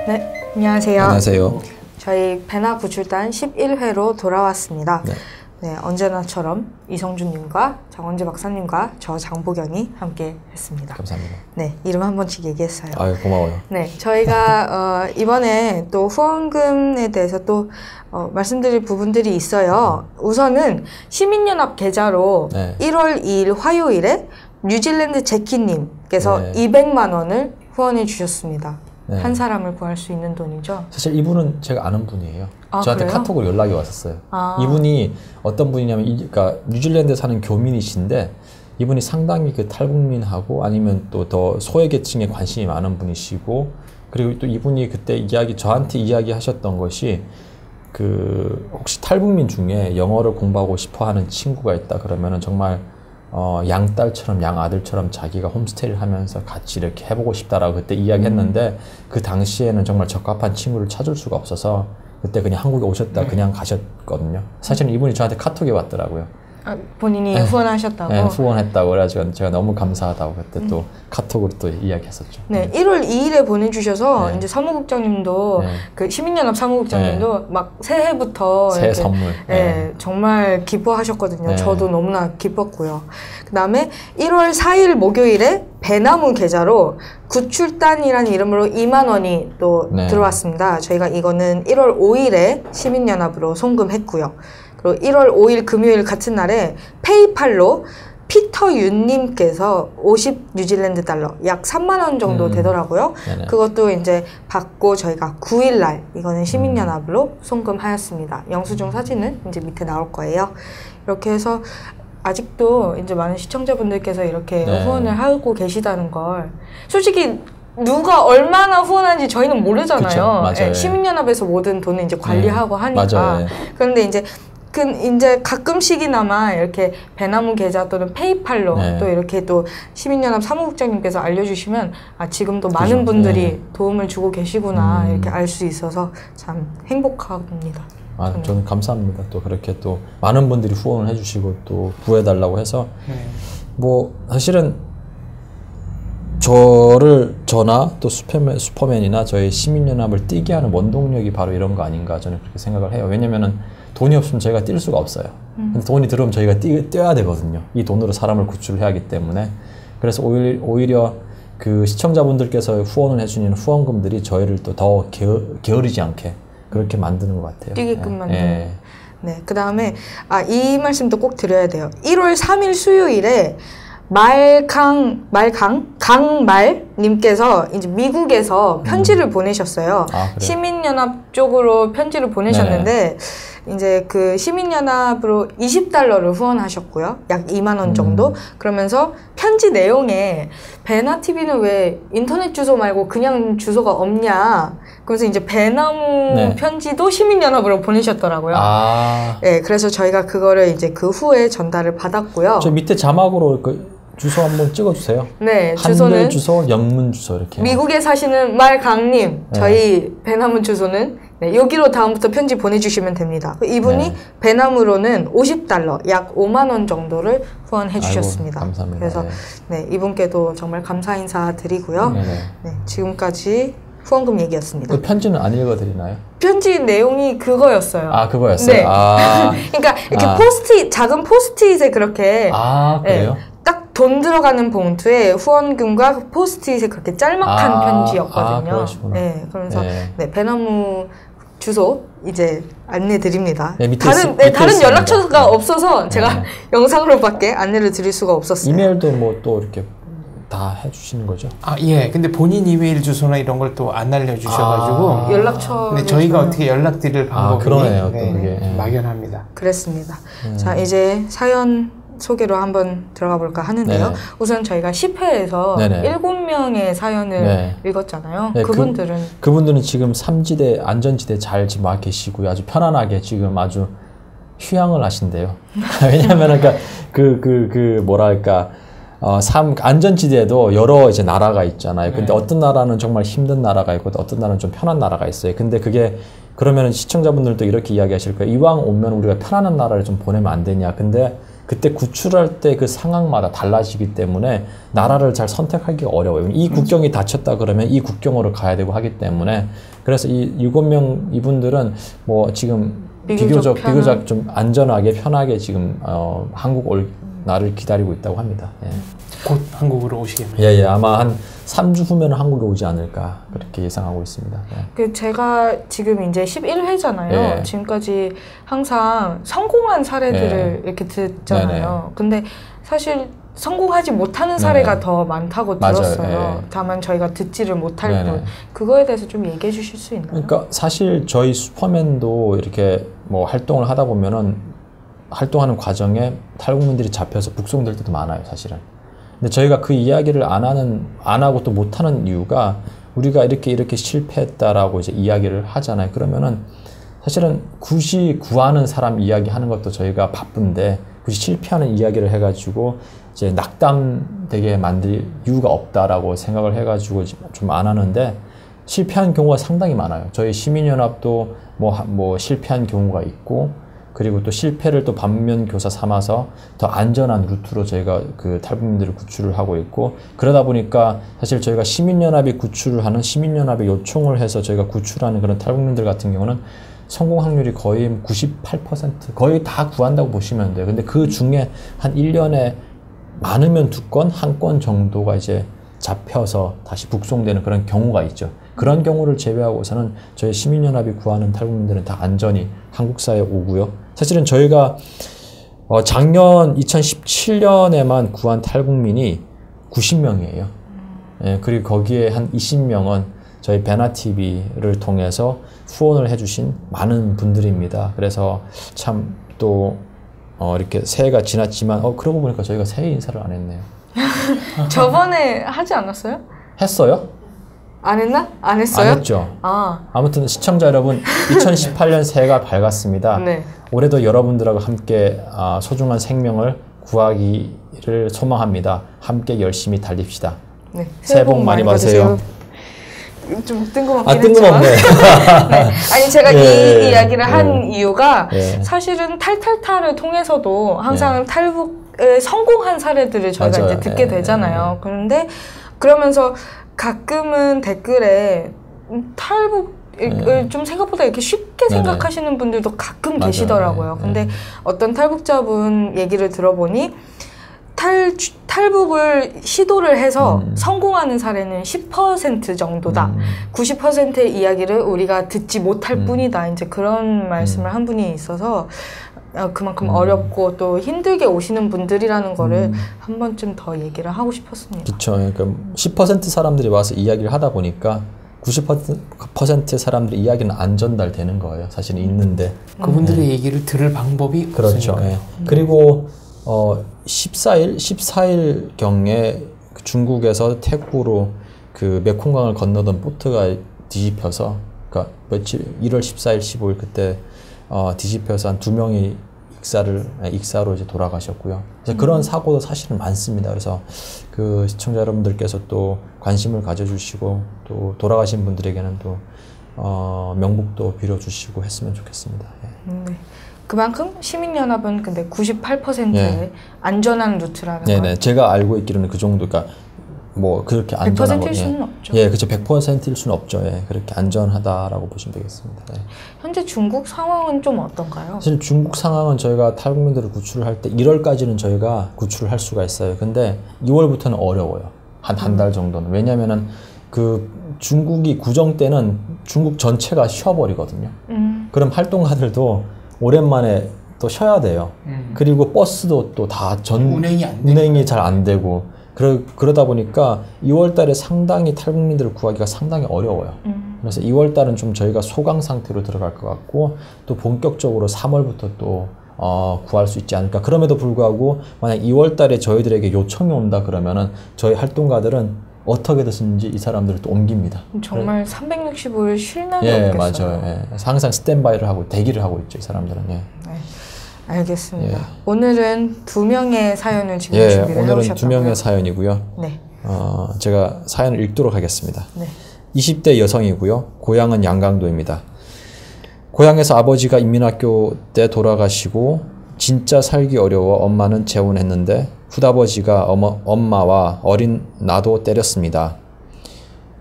네, 안녕하세요. 안녕하세요. 저희 배나 구출단 11회로 돌아왔습니다. 네. 네, 언제나처럼 이성준님과 장원재 박사님과 저 장보경이 함께 했습니다. 감사합니다. 네, 이름 한 번씩 얘기했어요. 아유, 고마워요. 네, 저희가 이번에 또 후원금에 대해서 또 말씀드릴 부분들이 있어요. 우선은 시민연합 계좌로 네. 1월 2일 화요일에 뉴질랜드 제키님께서 네. 200만 원을 후원해 주셨습니다. 네. 한 사람을 구할 수 있는 돈이죠. 사실 이분은 제가 아는 분이에요. 아, 저한테 그래요? 카톡으로 연락이 왔었어요. 아. 이분이 어떤 분이냐면, 그러니까 뉴질랜드에 사는 교민이신데, 이분이 상당히 그 탈북민하고 아니면 또 더 소외계층에 관심이 많은 분이시고, 그리고 또 이분이 그때 저한테 이야기하셨던 것이, 혹시 탈북민 중에 영어를 공부하고 싶어 하는 친구가 있다 그러면은 정말 양딸처럼 양아들처럼 자기가 홈스테이를 하면서 같이 이렇게 해보고 싶다라고 그때 이야기했는데, 그 당시에는 정말 적합한 친구를 찾을 수가 없어서 그때 그냥 한국에 오셨다 그냥 가셨거든요. 사실은 이분이 저한테 카톡이 왔더라고요. 아, 본인이 네. 후원하셨다고? 네, 후원했다고 그래가지고 제가 너무 감사하다고 그때 또 카톡으로 또 이야기했었죠. 네, 1월 2일에 보내주셔서 네. 이제 사무국장님도 네. 그 시민연합 사무국장님도 막 새해부터 새해 이렇게, 선물. 네, 정말 기뻐하셨거든요. 네. 저도 너무나 기뻤고요. 그 다음에 1월 4일 목요일에 배나무 계좌로 구출단이라는 이름으로 2만 원이 또 네. 들어왔습니다. 저희가 이거는 1월 5일에 시민연합으로 송금했고요. 그리고 1월 5일 금요일 같은 날에 페이팔로 피터 윤님께서 50 뉴질랜드 달러, 약 3만 원 정도 되더라고요. 네네. 그것도 이제 받고 저희가 9일 날 이거는 시민연합으로 송금하였습니다. 영수증 사진은 이제 밑에 나올 거예요. 이렇게 해서 아직도 이제 많은 시청자분들께서 이렇게 네. 후원을 하고 계시다는 걸 솔직히 누가 얼마나 후원하는지 저희는 모르잖아요. 그쵸, 맞아요. 예, 시민연합에서 모든 돈을 이제 관리하고 하니까. 맞아요. 그런데 이제 가끔씩이나마 이렇게 배나무 계좌 또는 페이팔로 네. 또 이렇게 또 시민연합 사무국장님께서 알려주시면 아 지금도 그죠. 많은 분들이 네. 도움을 주고 계시구나 이렇게 알 수 있어서 참 행복합니다. 아, 저는 감사합니다. 또 그렇게 또 많은 분들이 후원을 해주시고 또 구해달라고 해서 뭐 사실은 저나 또 슈퍼맨이나 저희 시민연합을 뛰게 하는 원동력이 바로 이런 거 아닌가 저는 그렇게 생각을 해요. 왜냐면은 돈이 없으면 저희가 뛸 수가 없어요. 근데 돈이 들어오면 저희가 뛰어야 되거든요. 이 돈으로 사람을 구출해야 하기 때문에. 그래서 오히려 그 시청자분들께서 후원을 해주는 후원금들이 저희를 또 더 게으르지 않게 그렇게 만드는 것 같아요. 뛰게끔 만드는. 예. 네, 그 다음에 이 말씀도 꼭 드려야 돼요. 1월 3일 수요일에 강말님께서 이제 미국에서 편지를 보내셨어요. 아, 그래요? 시민연합 쪽으로 편지를 보내셨는데 이제 그 시민연합으로 20달러를 후원하셨고요. 약 2만 원 정도. 그러면서 편지 내용에 배나TV는 왜 인터넷 주소 말고 그냥 주소가 없냐. 그래서 이제 배나무 네. 편지도 시민연합으로 보내셨더라고요. 아, 네, 그래서 저희가 그거를 이제 그 후에 전달을 받았고요. 저 밑에 자막으로 그 주소 한번 찍어주세요. 네, 한글 주소는 주소, 영문 주소 이렇게. 미국에 사시는 말강님, 저희 배나무 주소는 여기로 다음부터 편지 보내주시면 됩니다. 이분이 네. 배나무로는 50달러, 약 5만 원 정도를 후원해 주셨습니다. 아이고, 감사합니다. 그래서 네, 이분께도 정말 감사 인사 드리고요. 네네. 네, 지금까지 후원금 얘기였습니다. 그 편지는 안 읽어드리나요? 편지 내용이 그거였어요. 아, 그거였어요? 네. 아, 그러니까 이렇게 작은 포스트잇에 그렇게 그래요? 딱 돈 들어가는 봉투에 후원금과 포스트잇에 그렇게 짤막한 편지였거든요. 그러시구나. 네, 그러면서 네. 배나무 주소 이제 안내 드립니다. 네, 밑에 다른 있습니다. 연락처가 없어서 제가 영상으로밖에 안내를 드릴 수가 없었어요. 이메일도 뭐 또 이렇게 다 해주시는 거죠? 예. 근데 본인 이메일 주소나 이런 걸 또 안 알려주셔가지고. 연락처. 근데 저희가 어떻게 연락드릴 방법이 그러네요, 또 그게. 막연합니다. 그랬습니다. 자, 이제 사연 소개로 한번 들어가 볼까 하는데요. 네네. 우선 저희가 10회에서 네네. 7명의 사연을 네. 읽었잖아요. 네, 그분들은 지금 3지대 안전지대 잘 지금 와 계시고요. 아주 편안하게 지금 아주 휴양을 하신대요. 왜냐하면 그러니까 뭐랄까 안전지대에도 여러 이제 나라가 있잖아요. 근데 어떤 나라는 정말 힘든 나라가 있고 어떤 나라는 좀 편한 나라가 있어요. 근데 그게 그러면 시청자분들도 이렇게 이야기하실 거예요. 이왕 오면 우리가 편안한 나라를 좀 보내면 안 되냐. 근데 그때 구출할 때 그 상황마다 달라지기 때문에 나라를 잘 선택하기가 어려워요. 이 국경이 닫혔다 그러면 이 국경으로 가야 되고 하기 때문에 그래서 이 7명 이분들은 뭐 지금 비교적 좀 안전하게 편하게 지금 한국 올 날을 기다리고 있다고 합니다. 예. 곧 한국으로 오시겠네요. 예, 아마 한 3주 후면 한국에 오지 않을까 그렇게 예상하고 있습니다. 예. 그 제가 지금 이제 11회잖아요. 예. 지금까지 항상 성공한 사례들을 예. 이렇게 듣잖아요. 네네. 근데 사실 성공하지 못하는 사례가 네네. 더 많다고 맞아요. 들었어요. 예. 다만 저희가 듣지를 못할 네네. 뿐. 그거에 대해서 좀 얘기해 주실 수 있나요? 그러니까 사실 저희 슈퍼맨도 이렇게 뭐 활동을 하다 보면은 활동하는 과정에 탈북민들이 잡혀서 북송될 때도 많아요, 사실은. 근데 저희가 그 이야기를 안 하고 또 못하는 이유가 우리가 이렇게 실패했다라고 이제 이야기를 하잖아요. 그러면은 사실은 굳이 구하는 사람 이야기 하는 것도 저희가 바쁜데 굳이 실패하는 이야기를 해가지고 이제 낙담되게 만들 이유가 없다라고 생각을 해가지고 좀 안 하는데 실패한 경우가 상당히 많아요. 저희 시민연합도 뭐 실패한 경우가 있고 그리고 또 실패를 또 반면교사 삼아서 더 안전한 루트로 저희가 그 탈북민들을 구출을 하고 있고 그러다 보니까 사실 저희가 시민연합이 구출을 하는 시민연합에 요청을 해서 저희가 구출하는 그런 탈북민들 같은 경우는 성공 확률이 거의 98% 거의 다 구한다고 보시면 돼요. 근데 그 중에 한 1년에 많으면 2건, 1건 정도가 이제 잡혀서 다시 북송되는 그런 경우가 있죠. 그런 경우를 제외하고서는 저희 시민연합이 구하는 탈북민들은 다 안전히 한국사에 오고요. 사실은 저희가 작년 2017년에만 구한 탈북민이 90명이에요. 예, 그리고 거기에 한 20명은 저희 베나TV를 통해서 후원을 해주신 많은 분들입니다. 그래서 참 또 이렇게 새해가 지났지만 그러고 보니까 저희가 새해 인사를 안 했네요. 저번에 하지 않았어요? 했어요? 안 했나? 안 했어요? 안 했죠. 아무튼 시청자 여러분 2018년 새해가 밝았습니다. 네. 올해도 여러분들하고 함께 소중한 생명을 구하기를 소망합니다. 함께 열심히 달립시다. 네. 새해 복 많이 받으세요. 좀 뜬금없긴 뜬금없네. 했지만 네. 아니 제가 예, 이 이야기를 한 이유가 예. 사실은 탈탈탈을 통해서도 항상 예. 탈북에 성공한 사례들을 저희가 맞아요. 이제 듣게 예, 되잖아요. 그런데 그러면서 가끔은 댓글에 탈북을 좀 생각보다 이렇게 쉽게 네네. 생각하시는 분들도 가끔 맞아요. 계시더라고요. 네. 근데 어떤 탈북자분 얘기를 들어보니 탈북을 시도를 해서 성공하는 사례는 10% 정도다. 90%의 이야기를 우리가 듣지 못할 뿐이다. 이제 그런 말씀을 한 분이 있어서 그만큼 어렵고 또 힘들게 오시는 분들이라는 거를 한 번쯤 더 얘기를 하고 싶었습니다. 그렇죠. 그러니까 10% 사람들이 와서 이야기를 하다 보니까 90% 사람들의 이야기는 안 전달되는 거예요. 사실은 있는데 그분들의 얘기를 들을 방법이 그렇죠. 없으니까요. 예. 그리고 14일경에 중국에서 태국으로 그 메콩강을 건너던 보트가 뒤집혀서 그러니까 1월 14일, 15일 그때 뒤집혀서 한 2명이 익사로 이제 돌아가셨고요. 그래서 그런 사고도 사실은 많습니다. 그래서 그 시청자 여러분들께서 또 관심을 가져주시고 또 돌아가신 분들에게는 또 명복도 빌어주시고 했으면 좋겠습니다. 예. 네. 그만큼 시민연합은 근데 98%의 예. 안전한 루트라는 네네. 거예요. 제가 알고 있기로는 그 정도, 그러니까 뭐 그렇게 안전한 100%일 거, 수는 없죠. 예, 그렇죠. 100%일 수는 없죠. 예, 그렇게 안전하다라고 보시면 되겠습니다. 예. 현재 중국 상황은 좀 어떤가요? 사실 중국 상황은 저희가 탈북민들을 구출을 할 때 1월까지는 저희가 구출을 할 수가 있어요. 근데 2월부터는 어려워요. 한 달 정도는. 왜냐면은 그 중국이 구정 때는 중국 전체가 쉬어버리거든요. 그럼 활동가들도 오랜만에 또 쉬어야 돼요. 그리고 버스도 또 다 운행이 잘 안 되고 그러다 보니까 2월 달에 상당히 탈북민들을 구하기가 상당히 어려워요. 그래서 2월 달은 좀 저희가 소강 상태로 들어갈 것 같고 또 본격적으로 3월부터 또 구할 수 있지 않을까. 그럼에도 불구하고 만약 2월 달에 저희들에게 요청이 온다 그러면은 저희 활동가들은 어떻게 됐는지 이 사람들을 또 옮깁니다. 정말 365일 쉴 날이 예, 없겠어요. 맞아요. 예. 항상 스탠바이를 하고 대기를 하고 있죠, 이 사람들은. 예. 네, 알겠습니다. 예. 오늘은 2명의 사연을 지금 예, 준비를 오늘은 해오셨다고요? 2명의 사연이고요. 네. 제가 사연을 읽도록 하겠습니다. 네. 20대 여성이고요. 고향은 양강도입니다. 고향에서 아버지가 인민학교 때 돌아가시고 진짜 살기 어려워 엄마는 재혼했는데 후다버지가 엄마와 어린 나도 때렸습니다.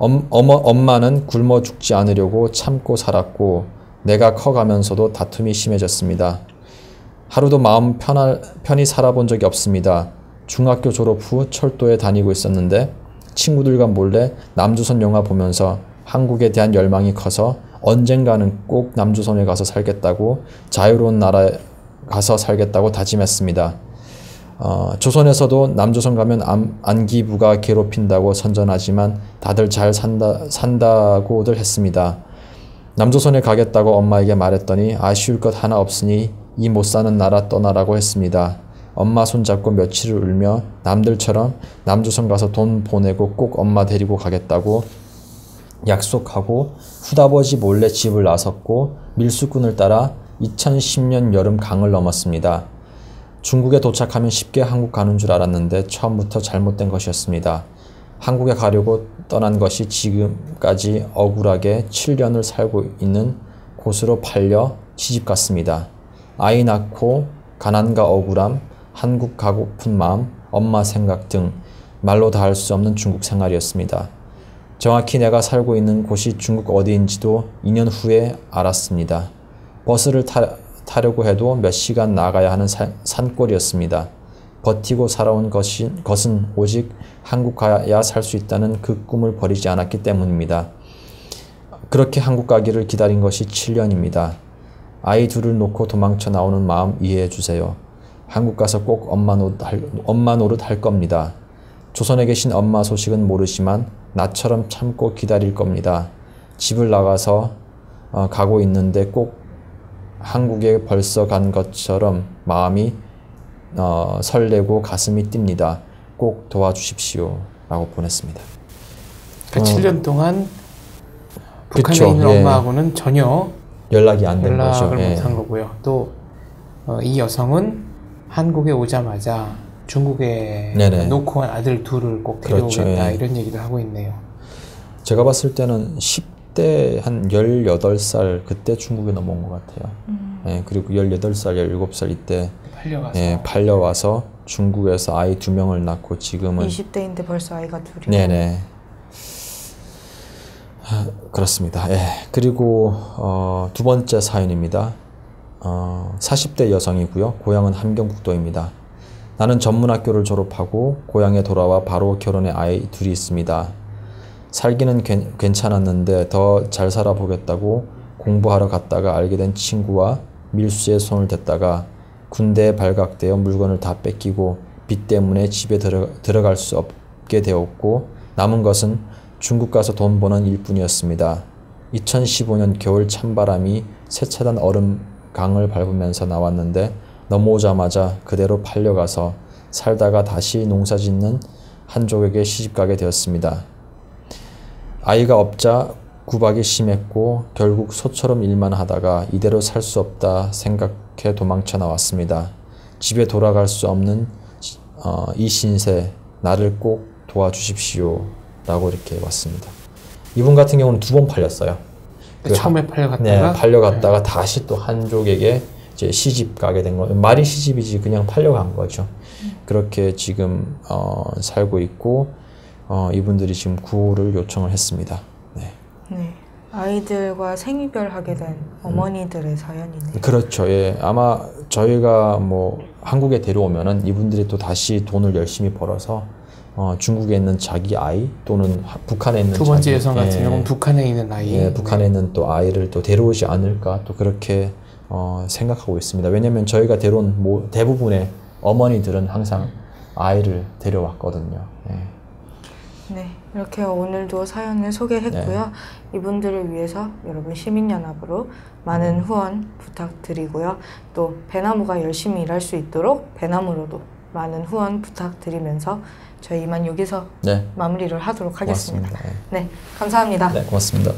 엄마는 굶어 죽지 않으려고 참고 살았고 내가 커가면서도 다툼이 심해졌습니다. 하루도 마음 편히 살아본 적이 없습니다. 중학교 졸업 후 철도에 다니고 있었는데 친구들과 몰래 남조선 영화 보면서 한국에 대한 열망이 커서 언젠가는 꼭 남조선에 가서 살겠다고 자유로운 나라에 가서 살겠다고 다짐했습니다. 조선에서도 남조선 가면 안기부가 괴롭힌다고 선전하지만 다들 잘 산다고들 했습니다. 남조선에 가겠다고 엄마에게 말했더니 아쉬울 것 하나 없으니 이 못 사는 나라 떠나라고 했습니다. 엄마 손잡고 며칠을 울며 남들처럼 남조선 가서 돈 보내고 꼭 엄마 데리고 가겠다고 약속하고 후다버지 몰래 집을 나섰고 밀수꾼을 따라 2010년 여름 강을 넘었습니다. 중국에 도착하면 쉽게 한국 가는 줄 알았는데 처음부터 잘못된 것이었습니다. 한국에 가려고 떠난 것이 지금까지 억울하게 7년을 살고 있는 곳으로 팔려 시집갔습니다. 아이 낳고 가난과 억울함, 한국 가고픈 마음, 엄마 생각 등 말로 다 할 수 없는 중국 생활이었습니다. 정확히 내가 살고 있는 곳이 중국 어디인지도 2년 후에 알았습니다. 버스를 타려고 해도 몇 시간 나가야 하는 산골이었습니다. 버티고 살아온 것은 오직 한국 가야 살 수 있다는 그 꿈을 버리지 않았기 때문입니다. 그렇게 한국 가기를 기다린 것이 7년입니다. 아이 둘을 놓고 도망쳐 나오는 마음 이해해 주세요. 한국 가서 꼭 엄마 노릇 할 겁니다. 조선에 계신 엄마 소식은 모르지만 나처럼 참고 기다릴 겁니다. 집을 나가서 가고 있는데 꼭 한국에 벌써 간 것처럼 마음이 설레고 가슴이 뜁니다. 꼭 도와주십시오. 라고 보냈습니다. 그러니까 7년 동안 북한에 그쵸, 있는 예. 엄마하고는 전혀 연락이 안 된 거죠. 연락을 못한 거고요. 또 이 여성은 한국에 오자마자 중국에 네네. 놓고 온 아들 둘을 꼭 데려오겠다 그렇죠, 예. 이런 얘기를 하고 있네요. 제가 봤을 때는 10대 한 18살 그때 중국에 넘어온 것 같아요. 예, 그리고 18살, 17살 이때 팔려가서. 예, 팔려와서 중국에서 아이 2명을 낳고 지금은 20대인데 벌써 아이가 둘이. 네네. 그렇습니다. 예. 그리고 두 번째 사연입니다. 40대 여성이고요. 고향은 함경북도입니다. 나는 전문학교를 졸업하고 고향에 돌아와 바로 결혼해 아이 둘이 있습니다. 살기는 괜찮았는데 더 잘 살아보겠다고 공부하러 갔다가 알게 된 친구와 밀수에 손을 댔다가 군대에 발각되어 물건을 다 뺏기고 빚 때문에 집에 들어갈 수 없게 되었고 남은 것은 중국 가서 돈 버는 일뿐이었습니다. 2015년 겨울 찬바람이 세차단 얼음강을 밟으면서 나왔는데 넘어오자마자 그대로 팔려가서 살다가 다시 농사짓는 한족에게 시집가게 되었습니다. 아이가 없자 구박이 심했고 결국 소처럼 일만 하다가 이대로 살 수 없다 생각해 도망쳐 나왔습니다. 집에 돌아갈 수 없는 이 신세 나를 꼭 도와주십시오 라고 이렇게 왔습니다. 이분 같은 경우는 2번 팔렸어요. 처음에 팔려갔다가 네, 팔려갔다가 다시 또 한족에게 이제 시집 가게 된 거예요. 말이 시집이지 그냥 팔려간 거죠. 그렇게 지금 살고 있고 이분들이 지금 구호를 요청을 했습니다. 네. 네. 아이들과 생이별하게 된 어머니들의 사연이네요. 그렇죠. 예. 아마 저희가 뭐 한국에 데려오면은 이분들이 또 다시 돈을 열심히 벌어서 중국에 있는 자기 아이 또는 북한에 있는 두 번째 자기, 여성 같은 예, 경우는 북한에 있는 아이. 예, 북한에 있는 또 아이를 또 데려오지 않을까 또 그렇게 생각하고 있습니다. 왜냐하면 저희가 데려온 대부분의 어머니들은 항상 아이를 데려왔거든요. 예. 네, 이렇게 오늘도 사연을 소개했고요. 이분들을 위해서 여러분 시민연합으로 많은 후원 부탁드리고요. 또 배나무가 열심히 일할 수 있도록 배나무로도 많은 후원 부탁드리면서 저희 이만 여기서 네. 마무리를 하도록 하겠습니다. 고맙습니다. 네, 감사합니다. 네, 고맙습니다.